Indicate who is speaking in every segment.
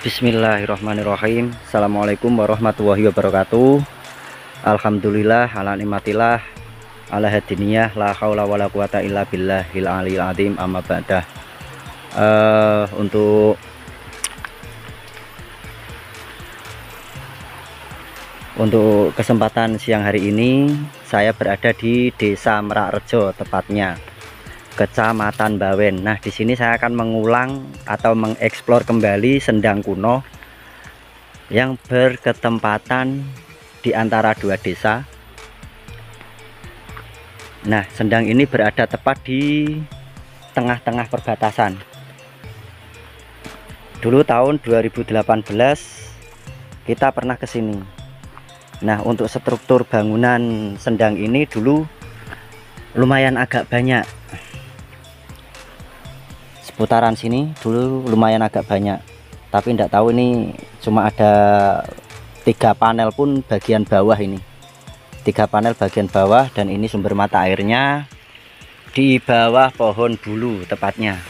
Speaker 1: Bismillahirrahmanirrahim. Assalamualaikum warahmatullahi wabarakatuh. Alhamdulillah ala nikmatillah ala hadiniyah la haula wala quwata illa billahil aliyil azim amma ba'dah. Untuk kesempatan siang hari ini saya berada di Desa Merakrejo, tepatnya Kecamatan Bawen. Nah, di sini saya akan mengulang atau mengeksplor kembali sendang kuno yang berketempatan di antara dua desa. Nah, sendang ini berada tepat di tengah-tengah perbatasan. Dulu tahun 2018 kita pernah ke sini. Nah, untuk struktur bangunan sendang ini dulu lumayan agak banyak. Seputaran sini dulu lumayan agak banyak, tapi tidak tahu ini cuma ada 3 panel pun bagian bawah ini, 3 panel bagian bawah, dan ini sumber mata airnya di bawah pohon bulu, tepatnya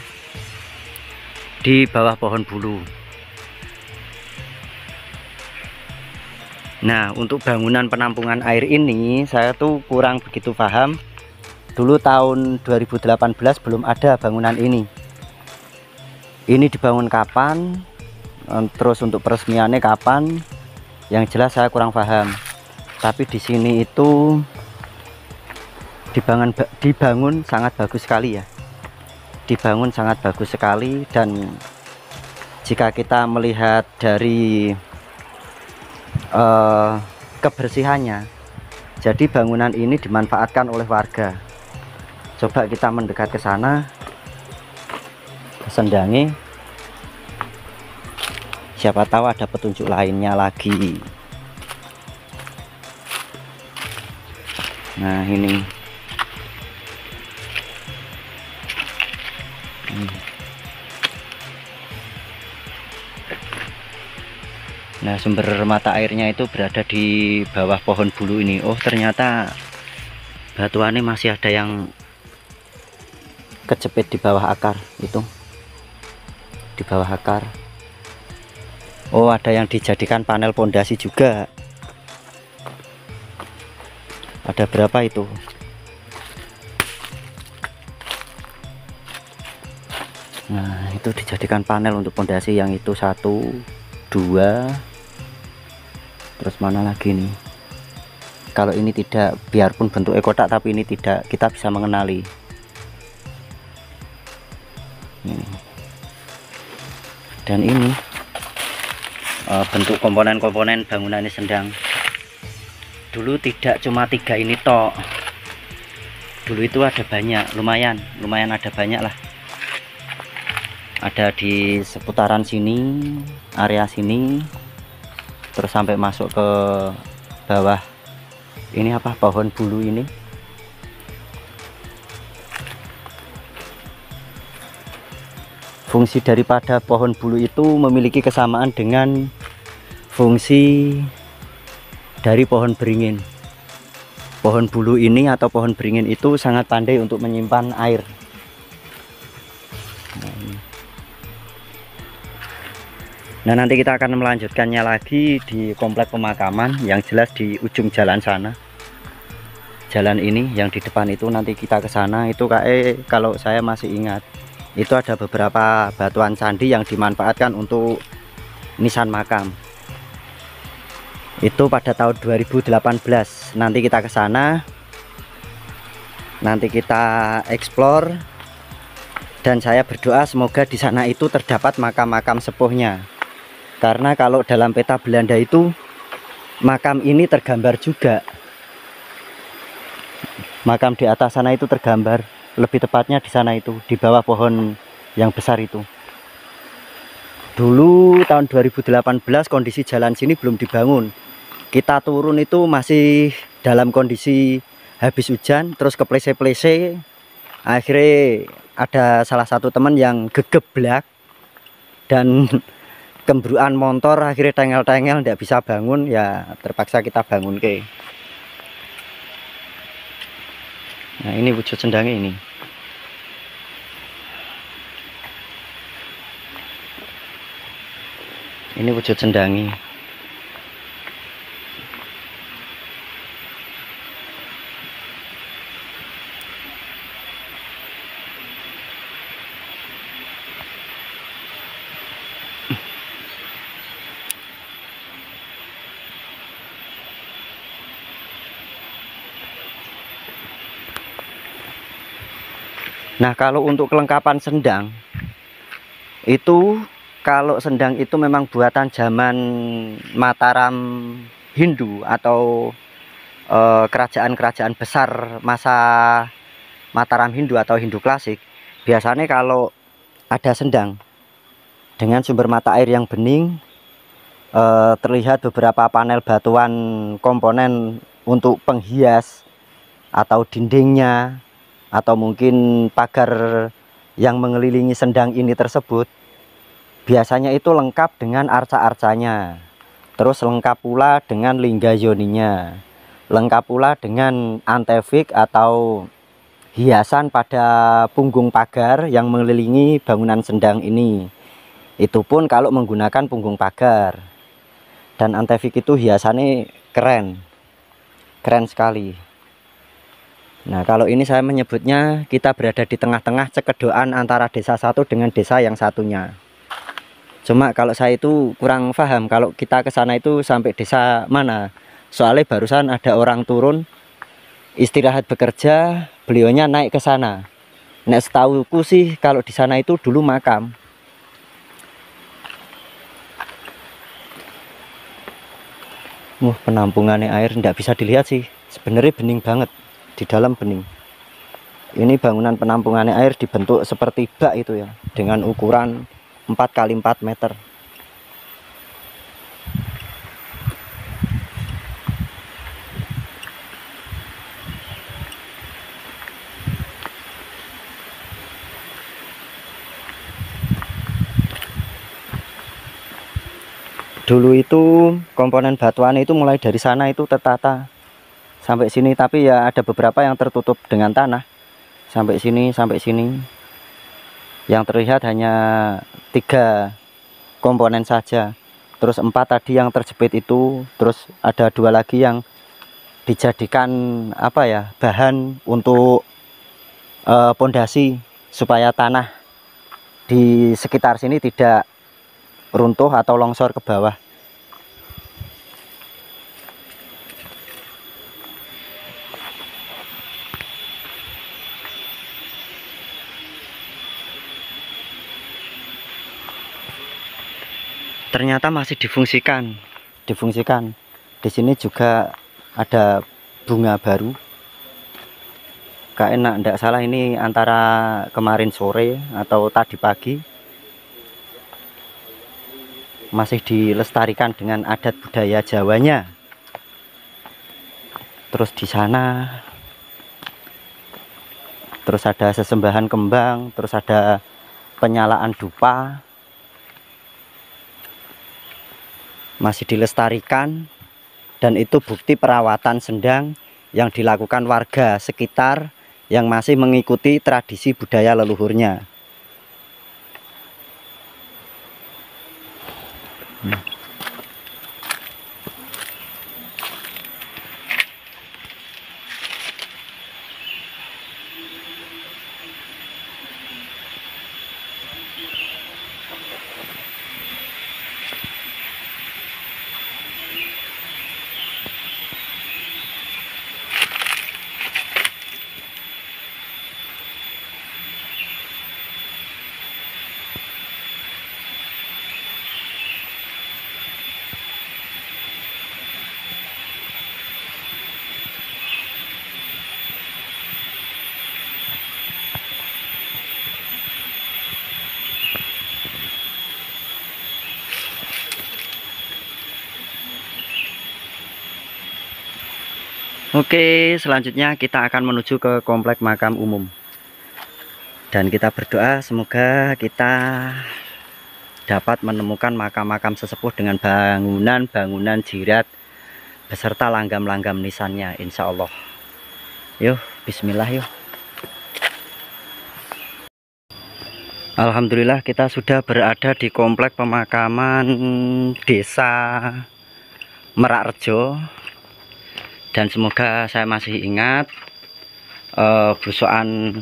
Speaker 1: di bawah pohon bulu. Nah, untuk bangunan penampungan air ini saya tuh kurang begitu paham. Dulu tahun 2018 belum ada bangunan ini. Ini dibangun kapan, terus untuk peresmiannya kapan, yang jelas saya kurang paham. Tapi di sini itu dibangun sangat bagus sekali ya, dibangun sangat bagus sekali. Dan jika kita melihat dari kebersihannya, jadi bangunan ini dimanfaatkan oleh warga. Coba kita mendekat ke sana, sendangi, siapa tahu ada petunjuk lainnya lagi. Nah, ini nah, sumber mata airnya itu berada di bawah pohon bulu ini. Oh, ternyata batuannya masih ada yang kejepit di bawah akar itu, di bawah akar. Oh, ada yang dijadikan panel pondasi juga. Ada berapa itu? Nah, itu dijadikan panel untuk pondasi. Yang itu 1, 2, terus mana lagi nih? Kalau ini tidak, biarpun bentuknya kotak, tapi ini tidak, kita bisa mengenali ini. Dan ini bentuk komponen-komponen bangunan ini sendang. Dulu tidak cuma 3 ini tok, dulu itu ada banyak, lumayan ada banyak lah. Ada di seputaran sini, area sini, terus sampai masuk ke bawah ini, apa, pohon bulu ini. Fungsi daripada pohon bulu itu memiliki kesamaan dengan fungsi dari pohon beringin. Pohon bulu ini atau pohon beringin itu sangat pandai untuk menyimpan air. Nah, nanti kita akan melanjutkannya lagi di komplek pemakaman, yang jelas di ujung jalan sana. Jalan ini yang di depan itu, nanti kita ke sana. Itu kalau saya masih ingat, itu ada beberapa batuan candi yang dimanfaatkan untuk nisan makam. Itu pada tahun 2018. Nanti kita ke sana, nanti kita eksplor, dan saya berdoa semoga di sana itu terdapat makam-makam sepuhnya. Karena kalau dalam peta Belanda itu makam ini tergambar juga. Makam di atas sana itu tergambar. Lebih tepatnya di sana itu, di bawah pohon yang besar itu. Dulu tahun 2018 kondisi jalan sini belum dibangun. Kita turun itu masih dalam kondisi habis hujan, terus keplese-plese. Akhirnya ada salah satu teman yang gegeblak dan kembruan motor, akhirnya tengel-tengel, tidak bisa bangun, ya terpaksa kita bangun ke. Nah, ini wujud sendangnya ini. Ini wujud sendangi. Nah, kalau untuk kelengkapan sendang itu, kalau sendang itu memang buatan zaman Mataram Hindu atau kerajaan-kerajaan besar masa Mataram Hindu atau Hindu klasik. Biasanya kalau ada sendang dengan sumber mata air yang bening, terlihat beberapa panel batuan komponen untuk penghias atau dindingnya, atau mungkin pagar yang mengelilingi sendang ini tersebut, biasanya itu lengkap dengan arca-arcanya, terus lengkap pula dengan lingga yoninya, lengkap pula dengan antefik atau hiasan pada punggung pagar yang mengelilingi bangunan sendang ini. Itu pun kalau menggunakan punggung pagar. Dan antefik itu hiasannya keren sekali. Nah, kalau ini saya menyebutnya kita berada di tengah-tengah cekedoan antara desa satu dengan desa yang satunya. Cuma kalau saya itu kurang paham kalau kita ke sana itu sampai desa mana. Soalnya barusan ada orang turun istirahat bekerja, beliaunya naik ke sana. Nah, setahuku sih kalau di sana itu dulu makam. Penampungannya air tidak bisa dilihat sih. Sebenarnya bening banget. Di dalam bening. Ini bangunan penampungannya air dibentuk seperti bak itu ya, dengan ukuran 4 x 4 meter. Dulu itu komponen batuan itu mulai dari sana itu tertata sampai sini, tapi ya ada beberapa yang tertutup dengan tanah. Sampai sini yang terlihat hanya 3 komponen saja. Terus 4 tadi yang terjepit itu, terus ada 2 lagi yang dijadikan apa ya, bahan untuk pondasi supaya tanah di sekitar sini tidak runtuh atau longsor ke bawah. Ternyata masih difungsikan. Di sini juga ada bunga baru. Enak, enggak salah ini antara kemarin sore atau tadi pagi. Masih dilestarikan dengan adat budaya Jawanya. Terus di sana, terus ada sesembahan kembang, terus ada penyalaan dupa. Masih dilestarikan, dan itu bukti perawatan sendang yang dilakukan warga sekitar yang masih mengikuti tradisi budaya leluhurnya. Oke, selanjutnya kita akan menuju ke komplek makam umum. Dan kita berdoa semoga kita dapat menemukan makam-makam sesepuh dengan bangunan-bangunan jirat beserta langgam-langgam nisannya, insya Allah. Yuk, bismillah yuk. Alhamdulillah kita sudah berada di komplek pemakaman Desa Merak Rejo, dan semoga saya masih ingat busukan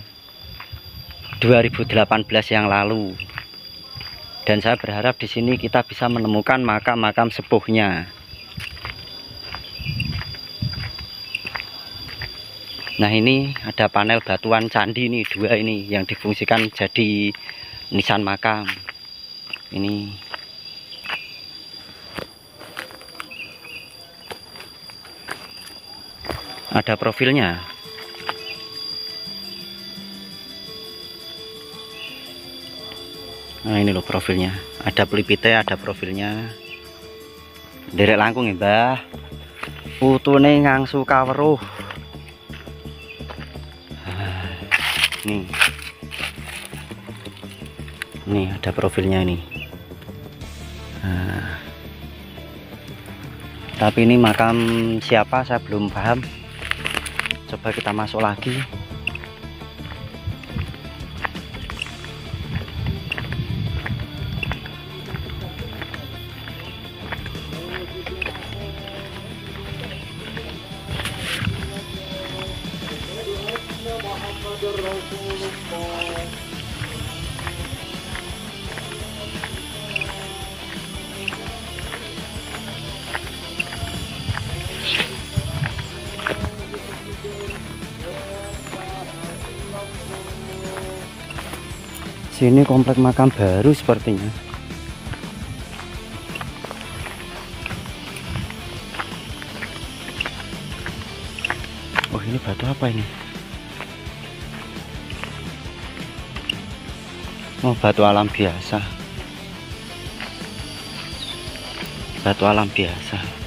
Speaker 1: 2018 yang lalu, dan saya berharap di sini kita bisa menemukan makam-makam sepuhnya. Nah, ini ada panel batuan candi nih, 2 ini yang difungsikan jadi nisan makam. Ini ada profilnya. Nah, ini loh profilnya, ada pelipitnya, ada profilnya. Derek langkung ya Mbah, putune ngangsu kaweruh. Nih ada profilnya ini. Nah, tapi ini makam siapa saya belum paham. Coba kita masuk lagi. Sini komplek makam baru sepertinya. Oh, ini batu apa ini? Oh, batu alam biasa. Batu alam biasa.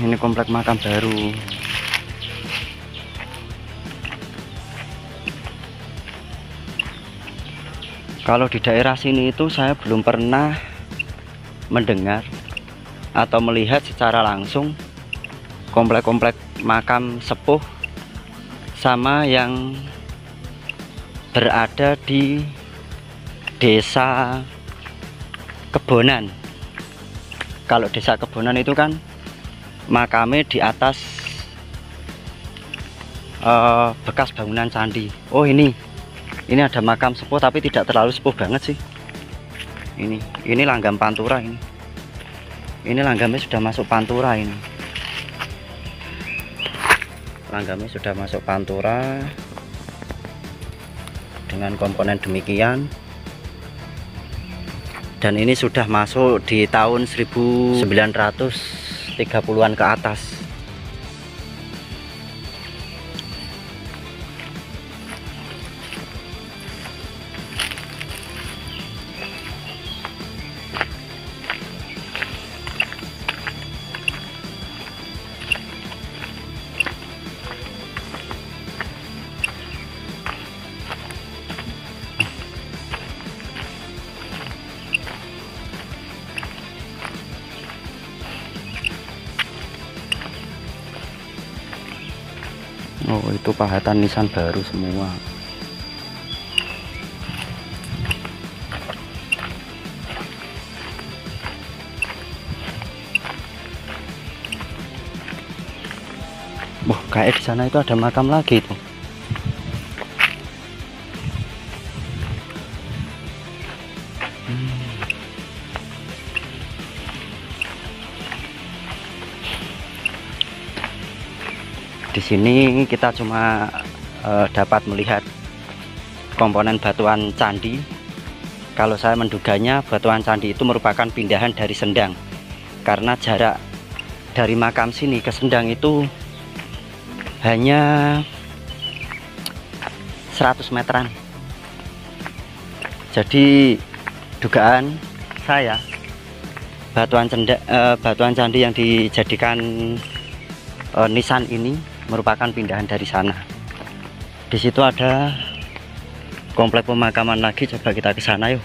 Speaker 1: Ini komplek makam baru. Kalau di daerah sini itu saya belum pernah mendengar atau melihat secara langsung komplek-komplek makam sepuh sama yang berada di Desa Kebonan. Kalau Desa Kebonan itu kan makamnya di atas bekas bangunan candi. Oh, ini ada makam sepuh tapi tidak terlalu sepuh banget sih. Ini langgam pantura ini. Ini langgamnya sudah masuk pantura ini. Langgamnya sudah masuk pantura dengan komponen demikian. Dan ini sudah masuk di tahun 1930-an ke atas. Oh, itu pahatan nisan baru semua. Wah, kayak di sana itu ada makam lagi itu. Di sini kita cuma dapat melihat komponen batuan candi. Kalau saya menduganya batuan candi itu merupakan pindahan dari Sendang, karena jarak dari makam sini ke Sendang itu hanya 100 meteran. Jadi dugaan saya batuan candi yang dijadikan nisan ini merupakan pindahan dari sana. Di situ ada komplek pemakaman lagi, coba kita ke sana yuk.